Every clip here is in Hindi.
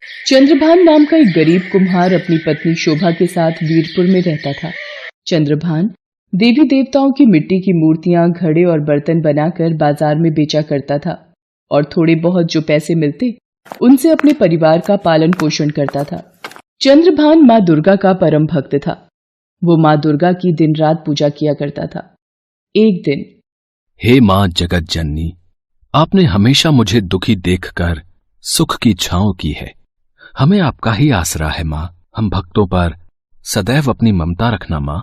चंद्रभान नाम का एक गरीब कुम्हार अपनी पत्नी शोभा के साथ वीरपुर में रहता था। चंद्रभान देवी देवताओं की मिट्टी की मूर्तियां, घड़े और बर्तन बनाकर बाजार में बेचा करता था और थोड़े बहुत जो पैसे मिलते उनसे अपने परिवार का पालन पोषण करता था। चंद्रभान माँ दुर्गा का परम भक्त था। वो माँ दुर्गा की दिन रात पूजा किया करता था। एक दिन, हे माँ जगत जननी, आपने हमेशा मुझे दुखी देखकर सुख की छांव की है। हमें आपका ही आसरा है माँ। हम भक्तों पर सदैव अपनी ममता रखना माँ।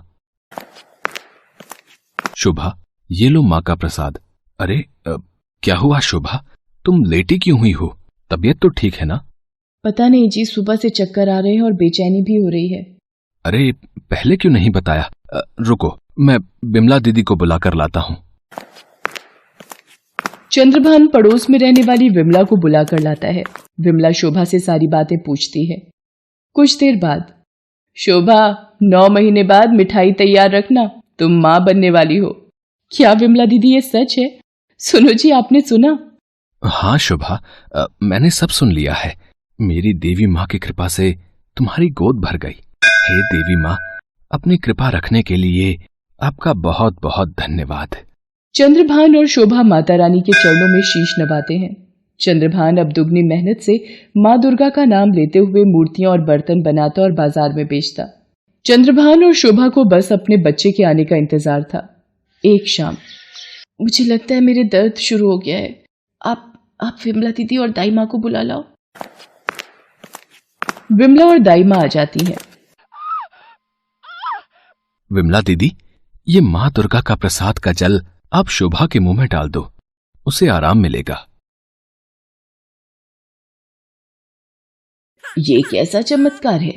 शोभा, ये लो माँ का प्रसाद। अरे क्या हुआ शोभा, तुम लेटी क्यों हुई हो? तबीयत तो ठीक है ना? पता नहीं जी, सुबह से चक्कर आ रहे हैं और बेचैनी भी हो रही है। अरे पहले क्यों नहीं बताया? रुको, मैं बिमला दीदी को बुलाकर लाता हूँ। चंद्रभान पड़ोस में रहने वाली विमला को बुलाकर लाता है। विमला शोभा से सारी बातें पूछती है। कुछ देर बाद, शोभा 9 महीने बाद मिठाई तैयार रखना, तुम माँ बनने वाली हो। क्या विमला दीदी ये सच है? सुनो जी, आपने सुना? हाँ शोभा, मैंने सब सुन लिया है। मेरी देवी माँ की कृपा से तुम्हारी गोद भर गई। हे देवी माँ, अपनी कृपा रखने के लिए आपका बहुत बहुत धन्यवाद। चंद्रभान और शोभा माता रानी के चरणों में शीश नवाते हैं। चंद्रभान अब दुगनी मेहनत से माँ दुर्गा का नाम लेते हुए मूर्तियां और बर्तन बनाता और बाजार में बेचता। चंद्रभान और शोभा को बस अपने बच्चे के आने का इंतजार था। एक शाम, मुझे लगता है मेरे दर्द शुरू हो गया है। आप विमला दीदी और दाई माँ को बुला लाओ। विमला और दाई माँ आ जाती हैं। विमला दीदी, ये माँ दुर्गा का प्रसाद का जल आप शोभा के मुंह में डाल दो, उसे आराम मिलेगा। ये कैसा चमत्कार है?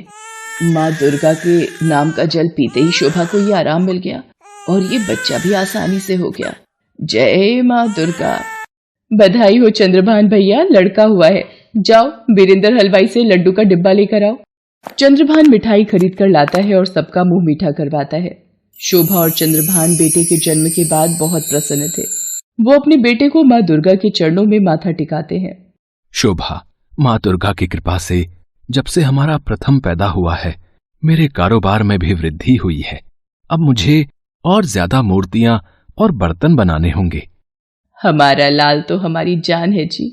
माँ दुर्गा के नाम का जल पीते ही शोभा को ये आराम मिल गया और ये बच्चा भी आसानी से हो गया। जय माँ दुर्गा। बधाई हो चंद्रभान भैया, लड़का हुआ है। जाओ वीरेंद्र हलवाई से लड्डू का डिब्बा लेकर आओ। चंद्रभान मिठाई खरीद कर लाता है और सबका मुंह मीठा करवाता है। शोभा और चंद्रभान बेटे के जन्म के बाद बहुत प्रसन्न थे। वो अपने बेटे को माँ दुर्गा के चरणों में माथा टिकाते हैं। शोभा, माँ दुर्गा की कृपा से जब से हमारा प्रथम पैदा हुआ है, मेरे कारोबार में भी वृद्धि हुई है। अब मुझे और ज्यादा मूर्तियां और बर्तन बनाने होंगे। हमारा लाल तो हमारी जान है जी।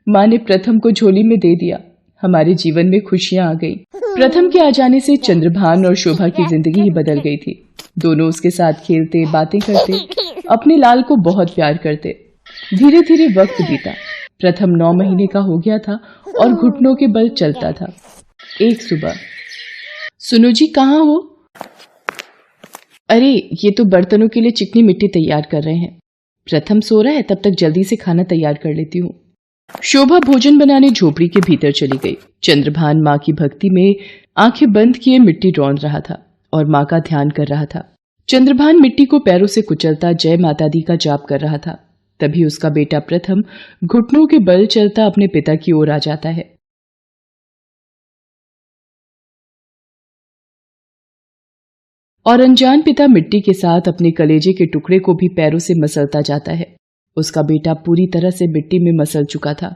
माँ ने प्रथम को झोली में दे दिया। हमारे जीवन में खुशियां आ गई। प्रथम के आ जाने से चंद्रभान और शोभा की जिंदगी ही बदल गई थी। दोनों उसके साथ खेलते, बातें करते, अपने लाल को बहुत प्यार करते। धीरे धीरे वक्त बीता। प्रथम 9 महीने का हो गया था और घुटनों के बल चलता था। एक सुबह, सुनो जी, कहाँ हो? अरे ये तो बर्तनों के लिए चिकनी मिट्टी तैयार कर रहे हैं। प्रथम सो रहा है, तब तक जल्दी से खाना तैयार कर लेती हूँ। शोभा भोजन बनाने झोपड़ी के भीतर चली गई। चंद्रभान माँ की भक्ति में आंखें बंद किए मिट्टी रौंद रहा था और माँ का ध्यान कर रहा था। चंद्रभान मिट्टी को पैरों से कुचलता जय माता दी का जाप कर रहा था। तभी उसका बेटा प्रथम घुटनों के बल चलता अपने पिता की ओर आ जाता है। और अनजान पिता मिट्टी के साथ अपने कलेजे के टुकड़े को भी पैरों से मसलता जाता है। उसका बेटा पूरी तरह से मिट्टी में मसल चुका था।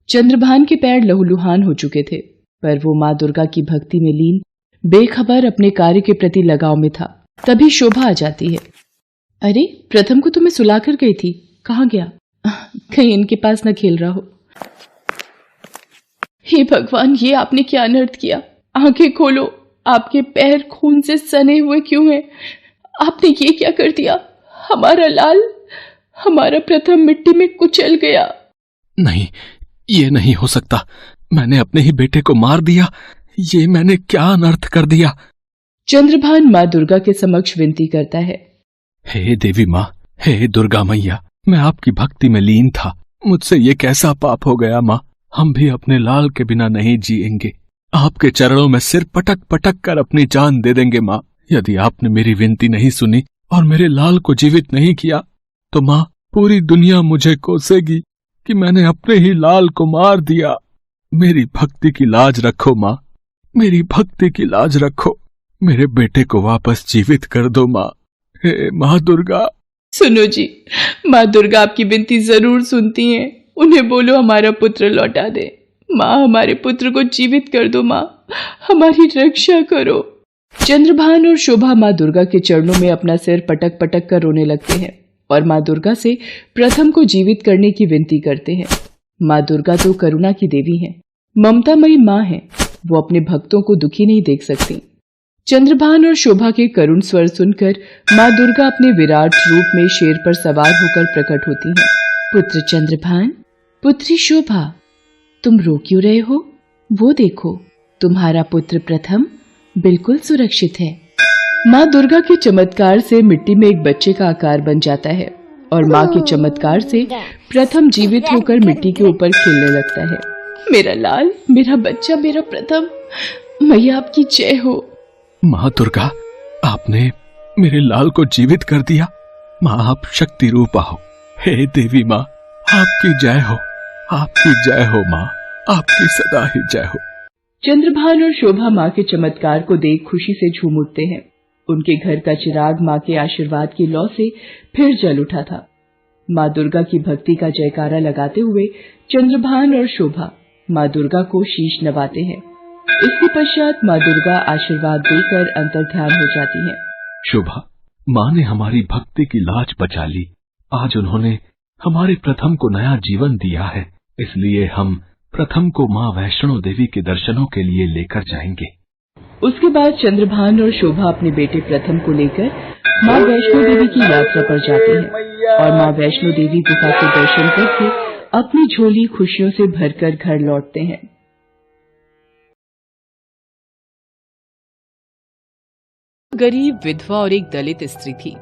चंद्रभान के पैर लहूलुहान हो चुके थे, पर वो माँ दुर्गा की भक्ति में लीन, बेखबर अपने कार्य के प्रति लगाव में था। तभी शोभा आ जाती है। अरे प्रथम को तो मैं सुलाकर गई थी, कहाँ गया? कहीं इनके पास न खेल रहा हो। हे भगवान, ये आपने क्या अनर्थ किया? आंखें खोलो, आपके पैर खून से सने हुए क्यों हैं? आपने ये क्या कर दिया? हमारा लाल, हमारा प्रथम मिट्टी में कुचल गया। नहीं, ये नहीं हो सकता। मैंने अपने ही बेटे को मार दिया। ये मैंने क्या अनर्थ कर दिया? चंद्रभान माँ दुर्गा के समक्ष विनती करता है। हे देवी माँ, हे दुर्गा मैया, मैं आपकी भक्ति में लीन था। मुझसे ये कैसा पाप हो गया माँ? हम भी अपने लाल के बिना नहीं जिएंगे। आपके चरणों में सिर पटक पटक कर अपनी जान दे देंगे माँ। यदि आपने मेरी विनती नहीं सुनी और मेरे लाल को जीवित नहीं किया तो माँ, पूरी दुनिया मुझे कोसेगी कि मैंने अपने ही लाल को मार दिया। मेरी भक्ति की लाज रखो माँ, मेरी भक्ति की लाज रखो। मेरे बेटे को वापस जीवित कर दो माँ। हे माँ दुर्गा। सुनो जी, माँ दुर्गा आपकी विनती जरूर सुनती हैं। उन्हें बोलो हमारा पुत्र लौटा दे। माँ, हमारे पुत्र को जीवित कर दो माँ, हमारी रक्षा करो। चंद्रभान और शोभा माँ दुर्गा के चरणों में अपना सिर पटक पटक कर रोने लगते हैं और माँ दुर्गा से प्रथम को जीवित करने की विनती करते हैं। माँ दुर्गा तो करुणा की देवी हैं, ममतामयी माँ हैं, वो अपने भक्तों को दुखी नहीं देख सकती। चंद्रभान और शोभा के करुण स्वर सुनकर माँ दुर्गा अपने विराट रूप में शेर पर सवार होकर प्रकट होती हैं। पुत्र चंद्रभान, पुत्री शोभा, तुम रो क्यों रहे हो? वो देखो, तुम्हारा पुत्र प्रथम बिल्कुल सुरक्षित है। माँ दुर्गा के चमत्कार से मिट्टी में एक बच्चे का आकार बन जाता है और माँ के चमत्कार से प्रथम जीवित होकर मिट्टी के ऊपर खेलने लगता है। मेरा लाल, मेरा बच्चा, मेरा प्रथम, मैया आपकी जय हो। माँ दुर्गा, आपने मेरे लाल को जीवित कर दिया। माँ, आप शक्ति रूपा हो। हे देवी माँ, आपकी जय हो, आपकी जय हो माँ, आपकी सदा ही जय हो। चंद्रभान और शोभा माँ के चमत्कार को देख खुशी से झूम उठते हैं। उनके घर का चिराग माँ के आशीर्वाद की लौ से फिर जल उठा था। माँ दुर्गा की भक्ति का जयकारा लगाते हुए चंद्रभान और शोभा माँ दुर्गा को शीश नवाते हैं। इसके पश्चात माँ दुर्गा आशीर्वाद देकर अंतर्ध्यान हो जाती हैं। शोभा, माँ ने हमारी भक्ति की लाज बचा ली। आज उन्होंने हमारे प्रथम को नया जीवन दिया है, इसलिए हम प्रथम को माँ वैष्णो देवी के दर्शनों के लिए लेकर जाएंगे। उसके बाद चंद्रभान और शोभा अपने बेटे प्रथम को लेकर माँ वैष्णो देवी की यात्रा पर जाते हैं और माँ वैष्णो देवी गुफा के दर्शन करके अपनी झोली खुशियों से भरकर घर लौटते हैं। गरीब विधवा और एक दलित स्त्री थी।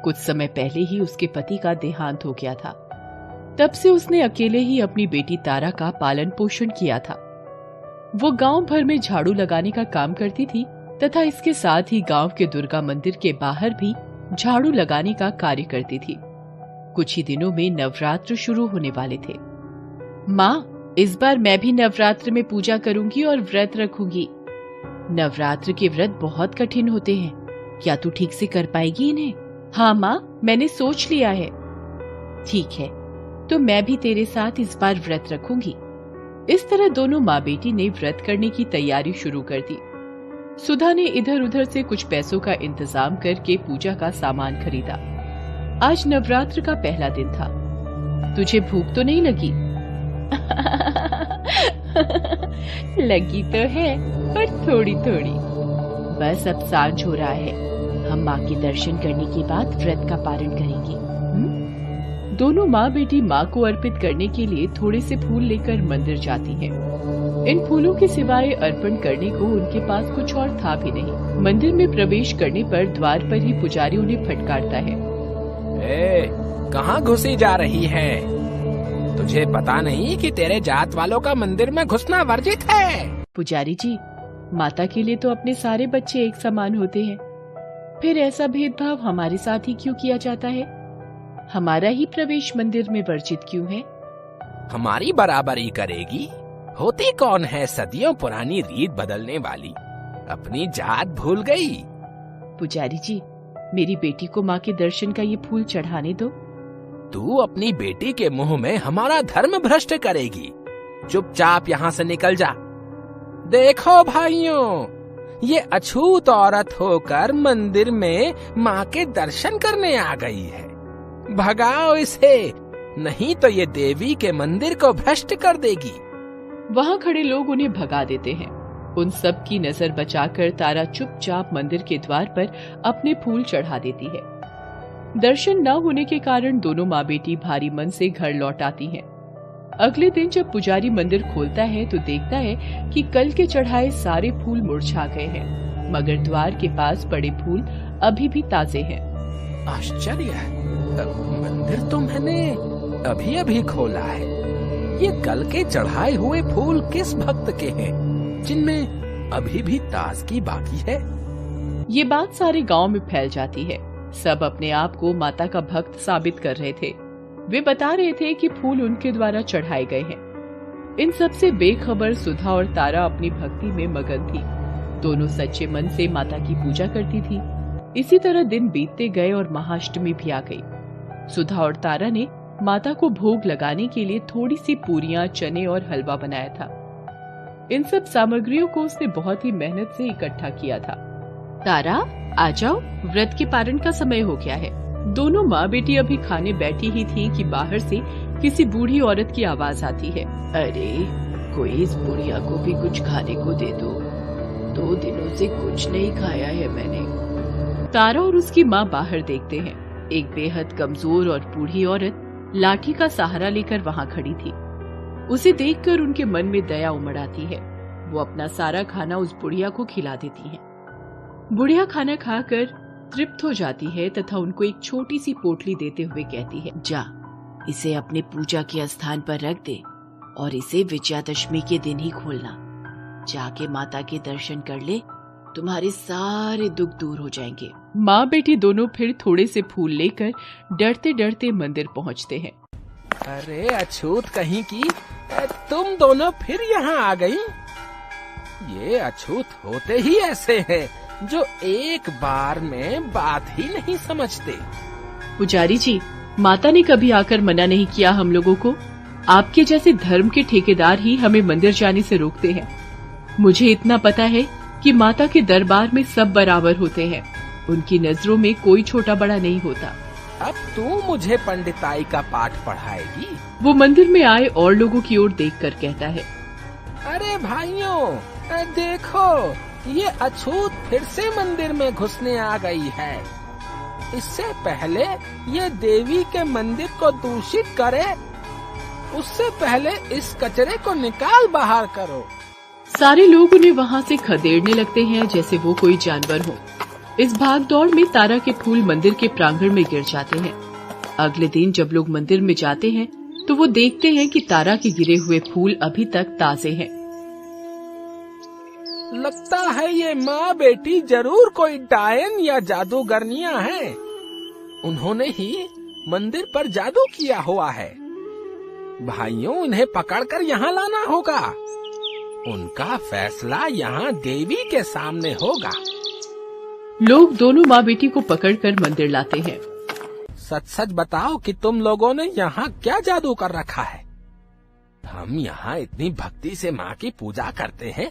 कुछ समय पहले ही उसके पति का देहांत हो गया था। तब से उसने अकेले ही अपनी बेटी तारा का पालन पोषण किया था। वो गांव भर में झाड़ू लगाने का काम करती थी तथा इसके साथ ही गांव के दुर्गा मंदिर के बाहर भी झाड़ू लगाने का कार्य करती थी। कुछ ही दिनों में नवरात्र शुरू होने वाले थे। माँ, इस बार मैं भी नवरात्र में पूजा करूंगी और व्रत रखूंगी। नवरात्र के व्रत बहुत कठिन होते हैं, क्या तू ठीक से कर पाएगी इन्हें? हाँ माँ, मैंने सोच लिया है। ठीक है, तो मैं भी तेरे साथ इस बार व्रत रखूंगी। इस तरह दोनों माँ बेटी ने व्रत करने की तैयारी शुरू कर दी। सुधा ने इधर उधर से कुछ पैसों का इंतजाम करके पूजा का सामान खरीदा। आज नवरात्र का पहला दिन था। तुझे भूख तो नहीं लगी? लगी तो है, पर थोड़ी थोड़ी। बस अब सांझ हो रहा है, हम माँ के दर्शन करने के बाद व्रत का पारण करेंगे। दोनों माँ बेटी माँ को अर्पित करने के लिए थोड़े से फूल लेकर मंदिर जाती हैं। इन फूलों के सिवाय अर्पण करने को उनके पास कुछ और था भी नहीं। मंदिर में प्रवेश करने पर द्वार पर ही पुजारी उन्हें फटकारता है। कहाँ घुसी जा रही है? तुझे पता नहीं कि तेरे जात वालों का मंदिर में घुसना वर्जित है? पुजारी जी, माता के लिए तो अपने सारे बच्चे एक समान होते हैं, फिर ऐसा भेदभाव हमारे साथ ही क्यों किया जाता है? हमारा ही प्रवेश मंदिर में वर्जित क्यों है? हमारी बराबरी करेगी? होती कौन है सदियों पुरानी रीत बदलने वाली? अपनी जात भूल गई? पुजारी जी, मेरी बेटी को माँ के दर्शन का ये फूल चढ़ाने दो। तू अपनी बेटी के मुंह में हमारा धर्म भ्रष्ट करेगी। चुपचाप यहाँ से निकल जा। देखो भाइयों, ये अछूत औरत होकर मंदिर में माँ के दर्शन करने आ गई है। भगाओ इसे, नहीं तो ये देवी के मंदिर को भ्रष्ट कर देगी। वहाँ खड़े लोग उन्हें भगा देते हैं। उन सब की नजर बचाकर तारा चुपचाप मंदिर के द्वार पर अपने फूल चढ़ा देती है। दर्शन न होने के कारण दोनों माँ बेटी भारी मन से घर लौट आती हैं। अगले दिन जब पुजारी मंदिर खोलता है तो देखता है कि कल के चढ़ाए सारे फूल मुरझा गए हैं, मगर द्वार के पास पड़े फूल अभी भी ताजे हैं। आश्चर्य है, मंदिर तो मैंने अभी अभी खोला है। ये कल के चढ़ाए हुए फूल किस भक्त के हैं जिनमें अभी भी ताजगी बाकी है? ये बात सारे गांव में फैल जाती है। सब अपने आप को माता का भक्त साबित कर रहे थे। वे बता रहे थे कि फूल उनके द्वारा चढ़ाए गए हैं। इन सब से बेखबर सुधा और तारा अपनी भक्ति में मगन थी। दोनों सच्चे मन से माता की पूजा करती थी। इसी तरह दिन बीतते गए और महाअष्टमी भी आ गई। सुधा और तारा ने माता को भोग लगाने के लिए थोड़ी सी पूरियां, चने और हलवा बनाया था। इन सब सामग्रियों को उसने बहुत ही मेहनत से इकट्ठा किया था। तारा, आ जाओ, व्रत के पारण का समय हो गया है। दोनों माँ बेटी अभी खाने बैठी ही थी कि बाहर से किसी बूढ़ी औरत की आवाज आती है। अरे, कोई इस बुढ़िया को भी कुछ खाने को दे दो, 2 दिनों से कुछ नहीं खाया है मैंने। तारा और उसकी माँ बाहर देखते हैं। एक बेहद कमजोर और बूढ़ी औरत लाठी का सहारा लेकर वहाँ खड़ी थी। उसे देखकर उनके मन में दया उमड़ आती है। वो अपना सारा खाना उस बुढ़िया को खिला देती है। बुढ़िया खाना खाकर तृप्त हो जाती है तथा उनको एक छोटी सी पोटली देते हुए कहती है, जा, इसे अपने पूजा के स्थान पर रख दे और इसे विजयादशमी के दिन ही खोलना। जाके माता के दर्शन कर ले, तुम्हारे सारे दुख दूर हो जाएंगे। माँ बेटी दोनों फिर थोड़े से फूल लेकर डरते डरते मंदिर पहुँचते हैं। अरे अछूत कहीं की, तुम दोनों फिर यहाँ आ गई। ये अछूत होते ही ऐसे हैं जो एक बार में बात ही नहीं समझते। पुजारी जी, माता ने कभी आकर मना नहीं किया हम लोगों को। आपके जैसे धर्म के ठेकेदार ही हमें मंदिर जाने से रोकते हैं। मुझे इतना पता है कि माता के दरबार में सब बराबर होते हैं। उनकी नजरों में कोई छोटा बड़ा नहीं होता। अब तू मुझे पंडिताई का पाठ पढ़ाएगी? वो मंदिर में आए और लोगों की ओर देखकर कहता है, अरे भाइयों, देखो, ये अछूत फिर से मंदिर में घुसने आ गई है। इससे पहले ये देवी के मंदिर को दूषित करे, उससे पहले इस कचरे को निकाल बाहर करो। सारे लोग उन्हें वहाँ से खदेड़ने लगते हैं जैसे वो कोई जानवर हो। इस भाग दौड़ में तारा के फूल मंदिर के प्रांगण में गिर जाते हैं। अगले दिन जब लोग मंदिर में जाते हैं तो वो देखते हैं कि तारा के गिरे हुए फूल अभी तक ताजे हैं। लगता है ये माँ बेटी जरूर कोई डायन या जादूगरनियां हैं। उन्होंने ही मंदिर पर जादू किया हुआ है। भाइयों, उन्हें पकड़कर यहाँ लाना होगा। उनका फैसला यहाँ देवी के सामने होगा। लोग दोनों माँ बेटी को पकड़कर मंदिर लाते हैं। सच सच बताओ कि तुम लोगों ने यहाँ क्या जादू कर रखा है? हम यहाँ इतनी भक्ति से माँ की पूजा करते हैं,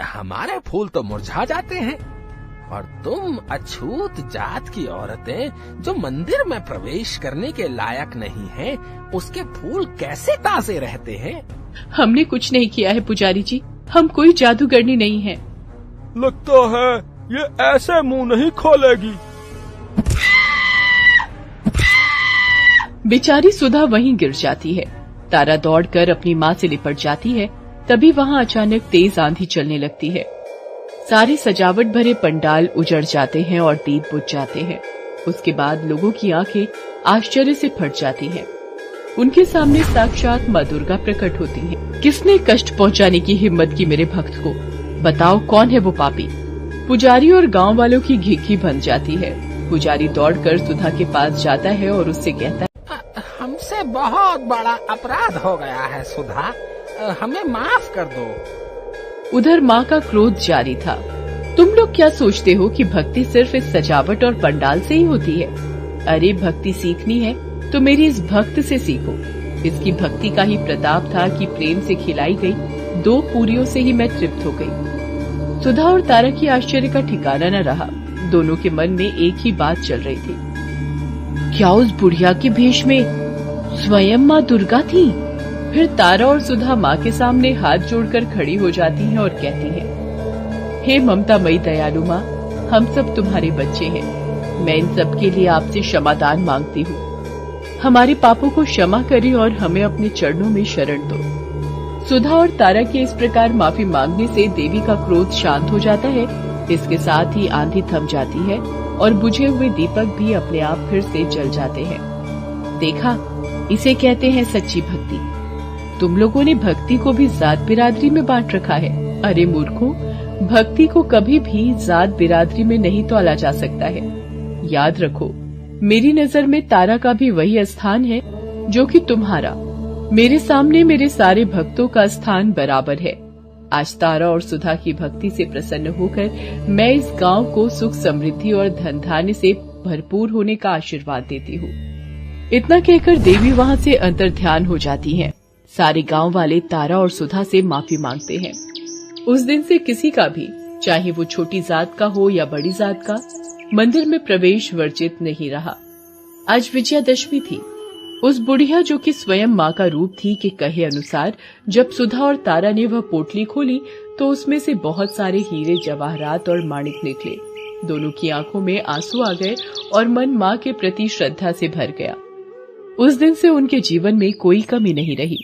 हमारे फूल तो मुरझा जाते हैं, और तुम अछूत जात की औरतें जो मंदिर में प्रवेश करने के लायक नहीं हैं, उसके फूल कैसे ताजे रहते हैं? हमने कुछ नहीं किया है पुजारी जी, हम कोई जादूगरनी नहीं है। लगता है ये ऐसे मुंह नहीं खोलेगी। बेचारी सुधा वहीं गिर जाती है। तारा दौड़कर अपनी माँ से लिपट जाती है। तभी वहाँ अचानक तेज आंधी चलने लगती है। सारे सजावट भरे पंडाल उजड़ जाते हैं और दीप बुझ जाते हैं। उसके बाद लोगों की आंखें आश्चर्य से फट जाती हैं। उनके सामने साक्षात माँ दुर्गा प्रकट होती हैं। किसने कष्ट पहुँचाने की हिम्मत की मेरे भक्त को? बताओ, कौन है वो पापी? पुजारी और गांव वालों की घिघी बन जाती है। पुजारी दौड़कर सुधा के पास जाता है और उससे कहता है, हमसे बहुत बड़ा अपराध हो गया है सुधा, हमें माफ कर दो। उधर माँ का क्रोध जारी था। तुम लोग क्या सोचते हो कि भक्ति सिर्फ इस सजावट और पंडाल से ही होती है? अरे, भक्ति सीखनी है तो मेरी इस भक्त से सीखो। इसकी भक्ति का ही प्रताप था कि प्रेम से खिलाई गई 2 पूरियों से ही मैं तृप्त हो गई। सुधा और तारा की आश्चर्य का ठिकाना न रहा। दोनों के मन में एक ही बात चल रही थी, क्या उस बुढ़िया के भेष में स्वयं माँ दुर्गा थी? फिर तारा और सुधा माँ के सामने हाथ जोड़कर खड़ी हो जाती हैं और कहती हैं, हे ममतामयी दयालु माँ, हम सब तुम्हारे बच्चे हैं। मैं इन सब के लिए आपसे क्षमादान मांगती हूँ। हमारे पापों को क्षमा करें और हमें अपने चरणों में शरण दो। सुधा और तारा के इस प्रकार माफी मांगने से देवी का क्रोध शांत हो जाता है। इसके साथ ही आंधी थम जाती है और बुझे हुए दीपक भी अपने आप फिर से जल जाते हैं। देखा, इसे कहते हैं सच्ची भक्ति। तुम लोगों ने भक्ति को भी जात बिरादरी में बांट रखा है। अरे मूर्खों, भक्ति को कभी भी जात बिरादरी में नहीं तौला जा सकता है। याद रखो, मेरी नजर में तारा का भी वही स्थान है जो कि तुम्हारा। मेरे सामने मेरे सारे भक्तों का स्थान बराबर है। आज तारा और सुधा की भक्ति से प्रसन्न होकर मैं इस गांव को सुख समृद्धि और धन धान्य से भरपूर होने का आशीर्वाद देती हूँ। इतना कहकर देवी वहाँ से अंतर्ध्यान हो जाती हैं। सारे गांव वाले तारा और सुधा से माफी मांगते हैं। उस दिन से किसी का भी, चाहे वो छोटी जात का हो या बड़ी जात का, मंदिर में प्रवेश वर्जित नहीं रहा। आज विजयादशमी थी। उस बुढ़िया जो कि स्वयं माँ का रूप थी के कहे अनुसार जब सुधा और तारा ने वह पोटली खोली तो उसमें से बहुत सारे हीरे जवाहरात और माणिक निकले। दोनों की आंखों में आंसू आ गए और मन माँ के प्रति श्रद्धा से भर गया। उस दिन से उनके जीवन में कोई कमी नहीं रही।